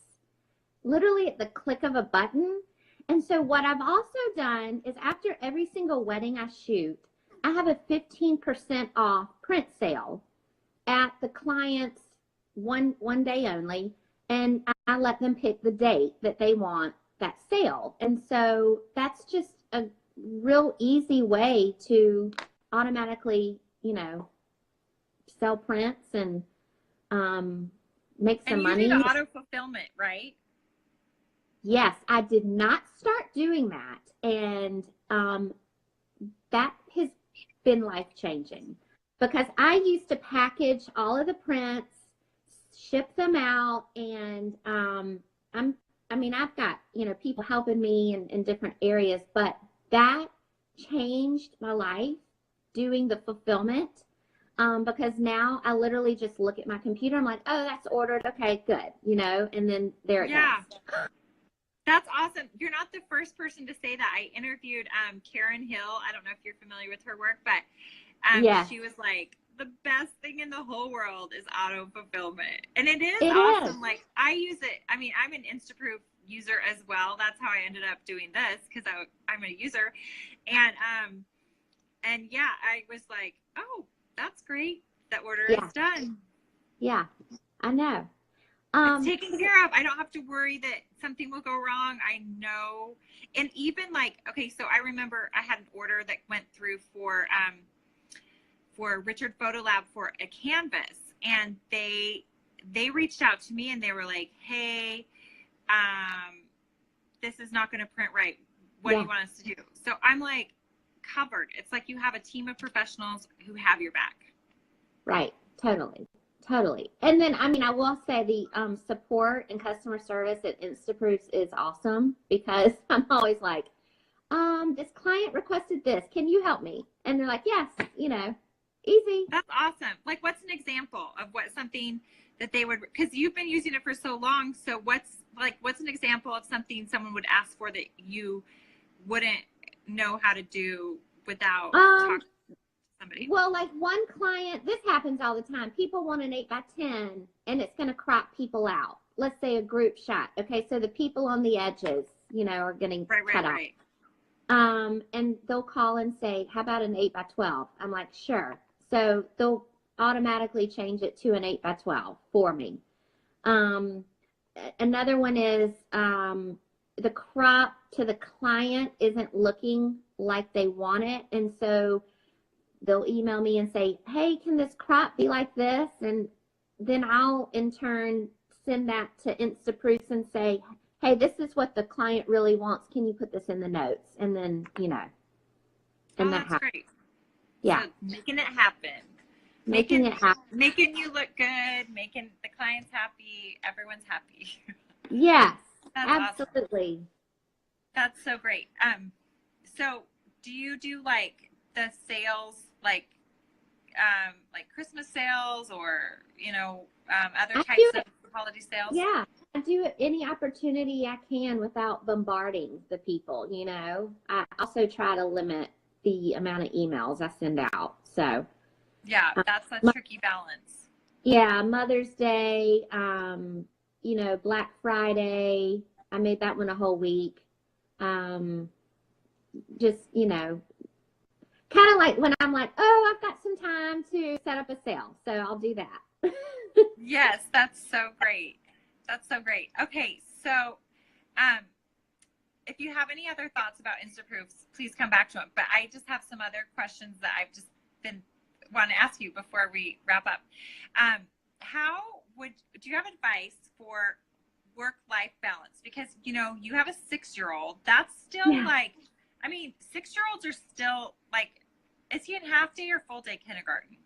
[SPEAKER 2] literally at the click of a button. And so what I've also done is after every single wedding I shoot, I have a 15% off print sale at the client's one day only, and I let them pick the date that they want that sale. And so that's just a real easy way to automatically, sell prints and make some money.
[SPEAKER 1] And you do the auto fulfillment, right?
[SPEAKER 2] Yes, I did not start doing that, and that has been life-changing because I used to package all of the prints, ship them out, and I've got people helping me in different areas, but that changed my life doing the fulfillment because now I literally just look at my computer. I'm like, oh, that's ordered. Okay, good. And then there it goes.
[SPEAKER 1] That's awesome. You're not the first person to say that. I interviewed Karen Hill. I don't know if you're familiar with her work, but she was like, the best thing in the whole world is auto fulfillment. And it is awesome. Like I use it. I'm an Instaproof user as well. That's how I ended up doing this because I'm a user. And yeah, I was like, oh, that's great. That order is done.
[SPEAKER 2] Yeah, I know.
[SPEAKER 1] It's taken care of. I don't have to worry that something will go wrong. I know. And even so I remember I had an order that went through for Richard Photo Lab for a canvas, and they reached out to me and they were like, hey, this is not going to print right. What do you want us to do? So I'm like, covered. It's like you have a team of professionals who have your back.
[SPEAKER 2] Right. Totally. And then, I will say the support and customer service at Instaproofs is awesome because I'm always like, this client requested this. Can you help me? And they're like, yes, easy.
[SPEAKER 1] That's awesome. Like, what's an example of something that they would, because you've been using it for so long. So what's an example of something someone would ask for that you wouldn't know how to do without talking to somebody?
[SPEAKER 2] Well, like one client, this happens all the time. People want an 8x10 and it's going to crop people out. Let's say a group shot. Okay. So the people on the edges, are getting cut out. And they'll call and say, how about an 8x12? I'm like, sure. So they'll automatically change it to an 8x12 for me. Another one is the crop to the client isn't looking like they want it. And so they'll email me and say, hey, can this crop be like this? And then I'll in turn send that to Instaproofs and say, hey, this is what the client really wants. Can you put this in the notes? And then, and
[SPEAKER 1] that's great.
[SPEAKER 2] Yeah.
[SPEAKER 1] So making it happen.
[SPEAKER 2] Making it happen.
[SPEAKER 1] Making you look good, making the clients happy, everyone's happy.
[SPEAKER 2] Yes,
[SPEAKER 1] That's
[SPEAKER 2] absolutely.
[SPEAKER 1] Awesome. That's so great. So do you do like the sales, like Christmas sales or, other types of holiday sales?
[SPEAKER 2] Yeah, I do any opportunity I can without bombarding the people, I also try to limit the amount of emails I send out. So
[SPEAKER 1] yeah, that's a tricky balance.
[SPEAKER 2] Yeah, Mother's Day, Black Friday, I made that one a whole week. Just, kind of like when I'm like, oh, I've got some time to set up a sale, so I'll do that.
[SPEAKER 1] Yes, that's so great. That's so great. Okay, so if you have any other thoughts about Instaproofs, please come back to them. But I just have some other questions that I've just been want to ask you before we wrap up. Do you have advice for work-life balance? Because, you have a 6-year-old. That's still 6-year-olds are still like, is he in half day or full day kindergarten?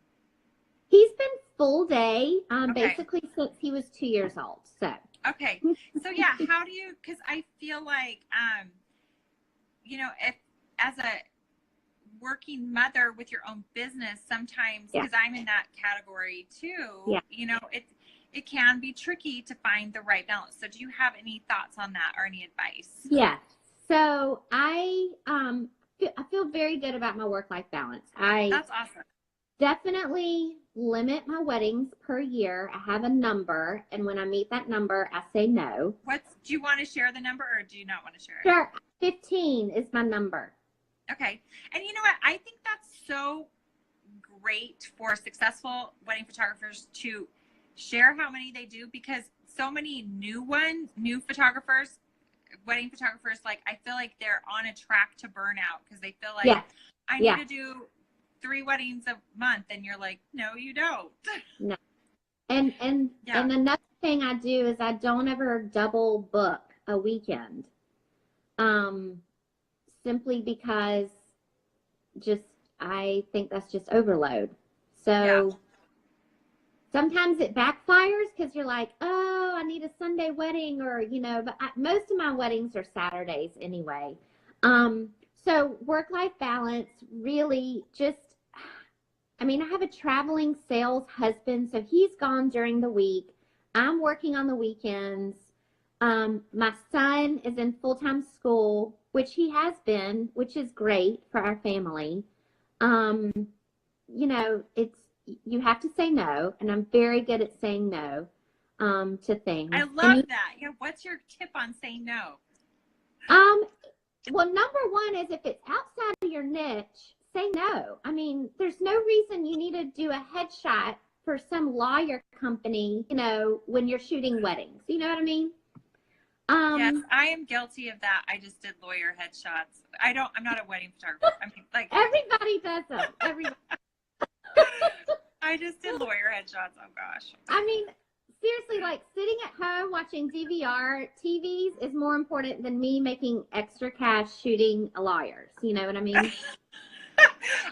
[SPEAKER 2] He's been full day,
[SPEAKER 1] Okay.
[SPEAKER 2] basically since he was 2 years old. So.
[SPEAKER 1] Okay. So yeah, how do you, because I feel like, if as a working mother with your own business, sometimes, because I'm in that category too, it can be tricky to find the right balance. So do you have any thoughts on that or any advice?
[SPEAKER 2] Yes. So I feel very good about my work-life balance.
[SPEAKER 1] That's awesome.
[SPEAKER 2] Definitely limit my weddings per year. I have a number, and when I meet that number, I say no.
[SPEAKER 1] Do you want to share the number or do you not want to share it?
[SPEAKER 2] Sure. 15 is my number.
[SPEAKER 1] Okay. And you know what? I think that's so great for successful wedding photographers to share how many they do, because so many new photographers, wedding photographers, like I feel like they're on a track to burnout because they feel like I need to do 3 weddings a month, and you're like, no, you don't.
[SPEAKER 2] No. And another thing I do is I don't ever double book a weekend. Simply because I think that's just overload. So sometimes it backfires because you're like, oh, I need a Sunday wedding, or, but most of my weddings are Saturdays anyway. So work-life balance really I have a traveling sales husband, so he's gone during the week. I'm working on the weekends. My son is in full-time school, which he has been, which is great for our family. You have to say no, and I'm very good at saying no to things.
[SPEAKER 1] I love that. Yeah, what's your tip on saying no?
[SPEAKER 2] Well, number one is if it's outside of your niche, say no. There's no reason you need to do a headshot for some lawyer company, when you're shooting weddings. You know what I mean?
[SPEAKER 1] Yes, I am guilty of that. I just did lawyer headshots. I'm not a wedding photographer.
[SPEAKER 2] Everybody does them. Everybody.
[SPEAKER 1] I just did lawyer headshots. Oh gosh.
[SPEAKER 2] Seriously, like sitting at home watching DVR TVs is more important than me making extra cash shooting lawyers. You know what I mean?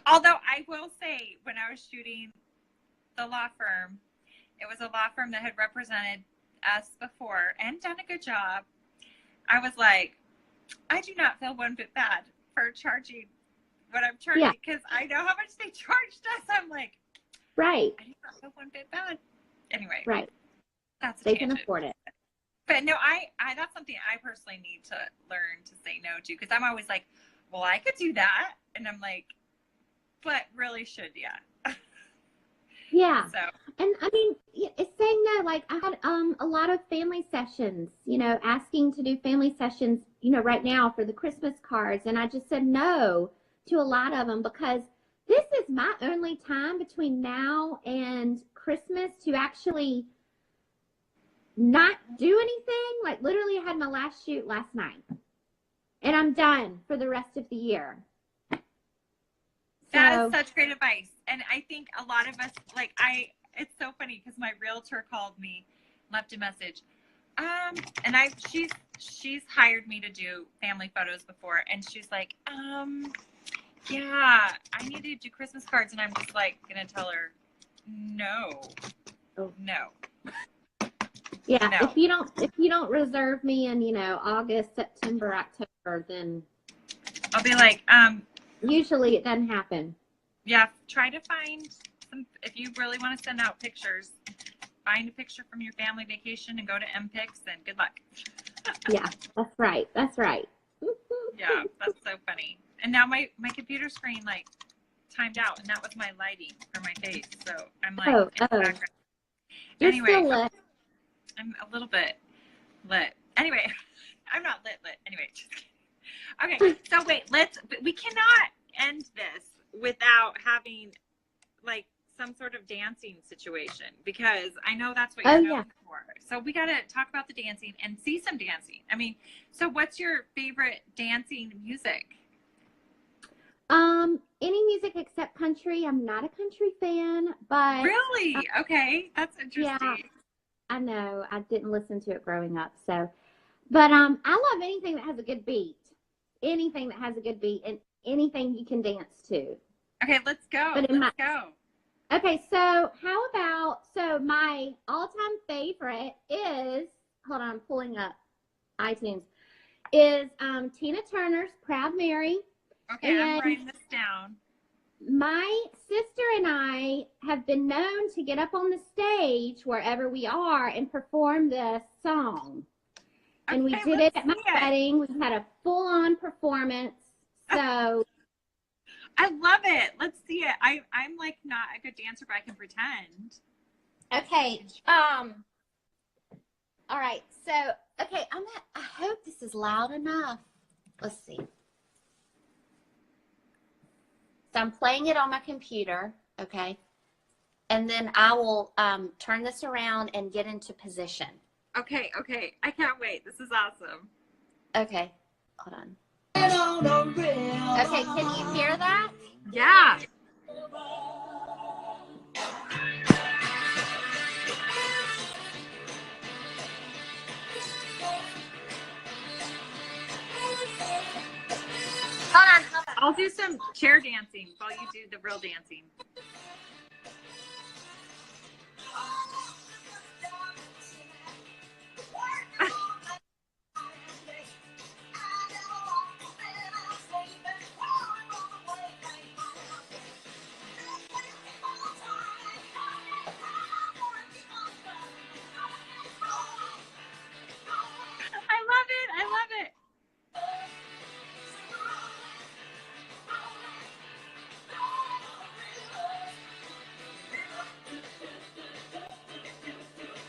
[SPEAKER 1] Although I will say, when I was shooting the law firm, it was a law firm that had represented us before and done a good job. I was like, I do not feel one bit bad for charging what I'm charging, because I know how much they charged us. I'm like,
[SPEAKER 2] right.
[SPEAKER 1] I do not feel one bit bad. Anyway,
[SPEAKER 2] right.
[SPEAKER 1] That's a
[SPEAKER 2] they
[SPEAKER 1] tangent.
[SPEAKER 2] Can afford it.
[SPEAKER 1] But no, I that's something I personally need to learn to say no to, because I'm always like, well, I could do that, and I'm like, but really should
[SPEAKER 2] Yeah.
[SPEAKER 1] So.
[SPEAKER 2] And it's saying no. Like I had a lot of family sessions, asking to do family sessions, right now for the Christmas cards, and I just said no to a lot of them, because this is my only time between now and Christmas to actually not do anything. Like literally, I had my last shoot last night, and I'm done for the rest of the year.
[SPEAKER 1] That is such great advice. And I think a lot of us, like I It's so funny because my realtor called me, left a message. And she's hired me to do family photos before, and she's like, yeah, I need to do Christmas cards, and I'm just like gonna tell her, no.
[SPEAKER 2] Yeah,
[SPEAKER 1] No.
[SPEAKER 2] if you don't reserve me in, August, September, October, then
[SPEAKER 1] I'll be like,
[SPEAKER 2] usually it doesn't happen.
[SPEAKER 1] yeah, try to find some, if you really want to send out pictures, find a picture from your family vacation and go to MPics, and good luck.
[SPEAKER 2] Yeah, that's right.
[SPEAKER 1] Yeah, that's so funny. And now my computer screen like timed out, and that was my lighting for my face. So I'm like in the background.
[SPEAKER 2] You're
[SPEAKER 1] Anyway,
[SPEAKER 2] still lit.
[SPEAKER 1] I'm a little bit lit. Anyway, I'm not lit. Anyway, just kidding. Okay, so wait, we cannot end this without having like some sort of dancing situation, because I know that's what you're known for. So we got to talk about the dancing and see some dancing. I mean, so what's your favorite dancing music?
[SPEAKER 2] Any music except country. I'm not a country fan, but
[SPEAKER 1] Really? Okay, that's interesting.
[SPEAKER 2] Yeah, I know. I didn't listen to it growing up, so. But I love anything that has a good beat. Anything that has a good beat and anything you can dance to.
[SPEAKER 1] Okay, let's go. Let's go.
[SPEAKER 2] Okay, so my all-time favorite is, hold on, I'm pulling up iTunes, is Tina Turner's Proud Mary.
[SPEAKER 1] Okay, I'm writing this down.
[SPEAKER 2] My sister and I have been known to get up on the stage wherever we are and perform this song. And we did it at my wedding. We had a full-on performance. So
[SPEAKER 1] I love it. Let's see it. I'm like not a good dancer, but I can pretend.
[SPEAKER 2] Okay. All right. So, okay, I hope this is loud enough. Let's see. So I'm playing it on my computer, okay? And then I will turn this around and get into position.
[SPEAKER 1] Okay. I can't wait. This is awesome.
[SPEAKER 2] Okay. Hold on. Okay, can you hear that?
[SPEAKER 1] Yeah.
[SPEAKER 2] Hold on.
[SPEAKER 1] I'll do some chair dancing while you do the real dancing. I love it.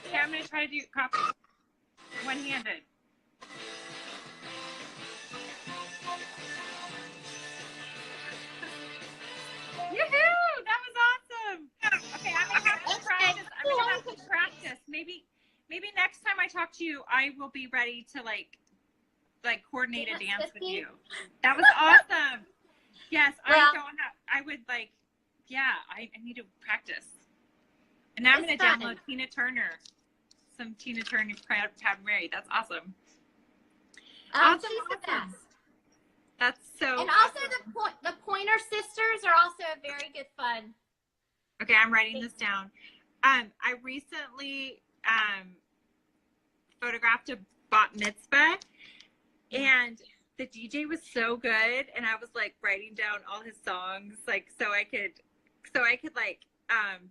[SPEAKER 1] Okay, I'm going to try to do copy one-handed. Yoo-hoo! That was awesome. Okay, I'm going to have to practice. I'm going to have to practice. Maybe next time I talk to you, I will be ready to like coordinate a dance with you. That was awesome. Yes, I would like, yeah, I need to practice. And now I'm going to download Tina Turner. Some Tina Turner Proud Mary. That's awesome.
[SPEAKER 2] She's the best.
[SPEAKER 1] That's so
[SPEAKER 2] And
[SPEAKER 1] awesome.
[SPEAKER 2] also the Pointer Sisters are also very good fun.
[SPEAKER 1] Okay, I'm writing this down. I recently photographed a bat mitzvah, and the DJ was so good, and I was like writing down all his songs, like so I could like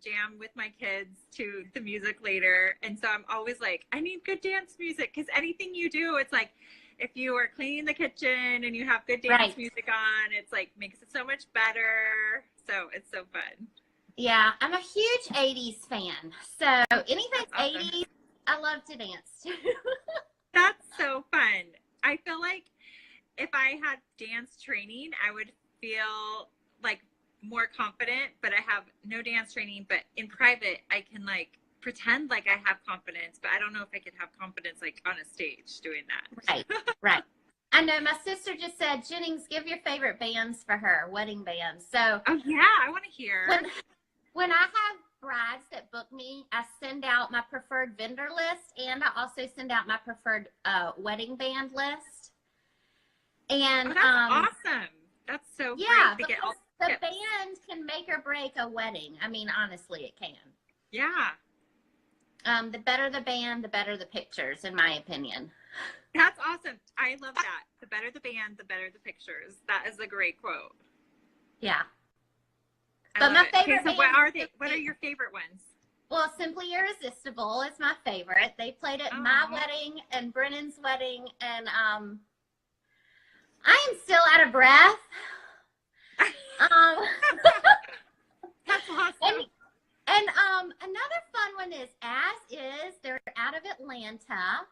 [SPEAKER 1] jam with my kids to the music later. And so I'm always like, I need good dance music, because anything you do, it's like if you are cleaning the kitchen and you have good dance music on, it's like makes it so much better. So it's so fun.
[SPEAKER 2] Yeah, I'm a huge 80s fan. So anything awesome. 80s, I love to dance to.
[SPEAKER 1] That's so fun. I feel like if I had dance training, I would feel like more confident, but I have no dance training. But in private, I can like pretend like I have confidence, but I don't know if I could have confidence like on a stage doing that.
[SPEAKER 2] Right. I know my sister just said, Jennings, give your favorite bands for her, wedding bands. So
[SPEAKER 1] oh yeah, I want to hear.
[SPEAKER 2] When I have brides that book me, I send out my preferred vendor list, and I also send out my preferred wedding band list. And
[SPEAKER 1] that's awesome. That's so
[SPEAKER 2] yeah,
[SPEAKER 1] great to get all
[SPEAKER 2] the
[SPEAKER 1] tips.
[SPEAKER 2] band can make or break a wedding. I mean, honestly, it can.
[SPEAKER 1] Yeah.
[SPEAKER 2] The better the band, the better the pictures, in my opinion.
[SPEAKER 1] That's awesome. I love that. The better the band, the better the pictures. That is a great quote.
[SPEAKER 2] Yeah.
[SPEAKER 1] But my favorite band, what are they? What are your favorite ones?
[SPEAKER 2] Well, Simply Irresistible is my favorite. They played at my wedding and Brennan's wedding, and I am still out of breath.
[SPEAKER 1] That's awesome.
[SPEAKER 2] And another fun one is As Is. They're out of Atlanta.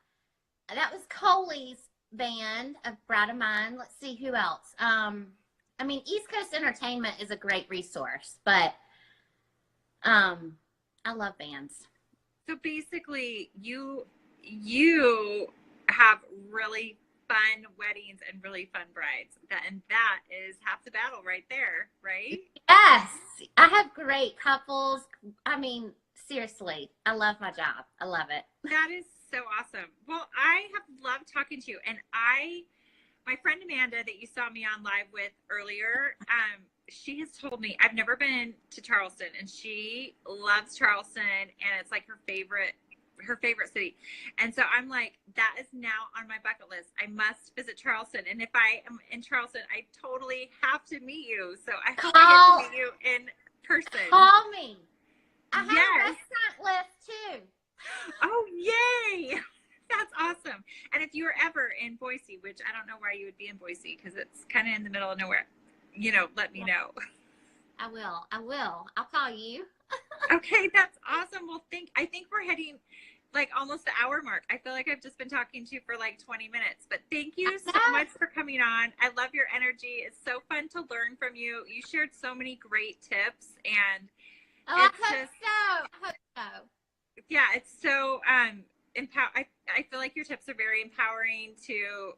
[SPEAKER 2] That was Coley's band, a bride of mine. Let's see who else. I mean, East Coast Entertainment is a great resource, but I love bands.
[SPEAKER 1] So basically, you have really fun weddings and really fun brides. And that is half the battle right there, right?
[SPEAKER 2] Yes. I have great couples. I mean, seriously, I love my job. I love it.
[SPEAKER 1] That is so awesome. Well, I have loved talking to you. And my friend Amanda that you saw me on live with earlier, she has told me, I've never been to Charleston, and she loves Charleston, and it's like her favorite city. And so I'm like, that is now on my bucket list. I must visit Charleston. And if I am in Charleston, I totally have to meet you. So I hope I get to meet you in person.
[SPEAKER 2] Call me. I have a restaurant list too.
[SPEAKER 1] Oh, yay. That's awesome. And if you were ever in Boise, which I don't know why you would be in Boise, because it's kind of in the middle of nowhere, let me know.
[SPEAKER 2] I will. I'll call you.
[SPEAKER 1] Okay, that's awesome. Well, I think we're heading like almost the hour mark. I feel like I've just been talking to you for like 20 minutes, but thank you so much for coming on. I love your energy. It's so fun to learn from you. You shared so many great tips, and
[SPEAKER 2] I hope so.
[SPEAKER 1] Yeah, it's so I feel like your tips are very empowering to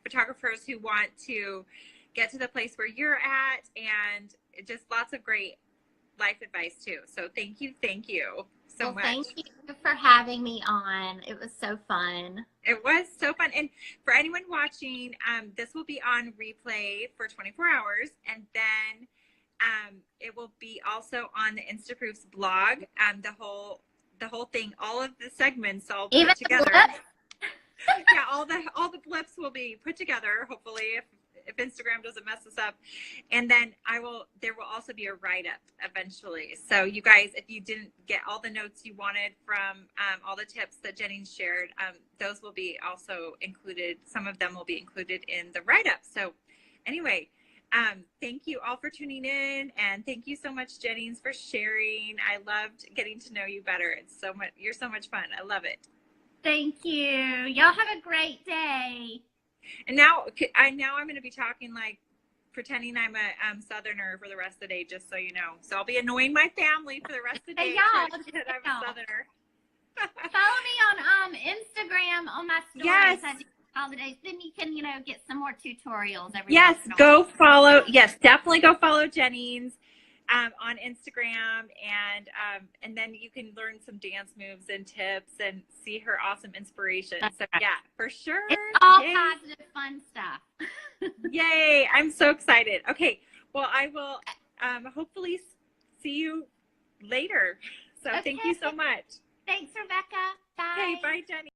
[SPEAKER 1] photographers who want to get to the place where you're at, and just lots of great life advice too. So thank you so much.
[SPEAKER 2] Thank you for having me on. It was so fun.
[SPEAKER 1] It was so fun. And for anyone watching, this will be on replay for 24 hours, and then it will be also on the Instaproofs blog. The whole thing, all of the segments all put together. Yeah, all the blips will be put together, hopefully, if Instagram doesn't mess us up. And then there will also be a write-up eventually. So you guys, if you didn't get all the notes you wanted from all the tips that Jennings shared, those will be also included. Some of them will be included in the write-up. So anyway, thank you all for tuning in, and thank you so much, Jennings, for sharing. I loved getting to know you better. You're so much fun. I love it.
[SPEAKER 2] Thank you. Y'all have a great day.
[SPEAKER 1] And now I'm going to be talking like pretending I'm a Southerner for the rest of the day, just so you know. So I'll be annoying my family for the rest of the day. I'm a Southerner.
[SPEAKER 2] Follow me on Instagram on my stories.
[SPEAKER 1] Yes.
[SPEAKER 2] I do all the days. Then you can get some more tutorials every
[SPEAKER 1] Yes, definitely go follow Jennings on Instagram, and then you can learn some dance moves and tips and see her awesome inspiration. So yeah, for sure.
[SPEAKER 2] It's all positive, fun stuff.
[SPEAKER 1] Yay! I'm so excited. Okay, well, I will hopefully see you later. So Thank you so much.
[SPEAKER 2] Thanks, Rebecca. Bye.
[SPEAKER 1] Okay, bye, Jenny.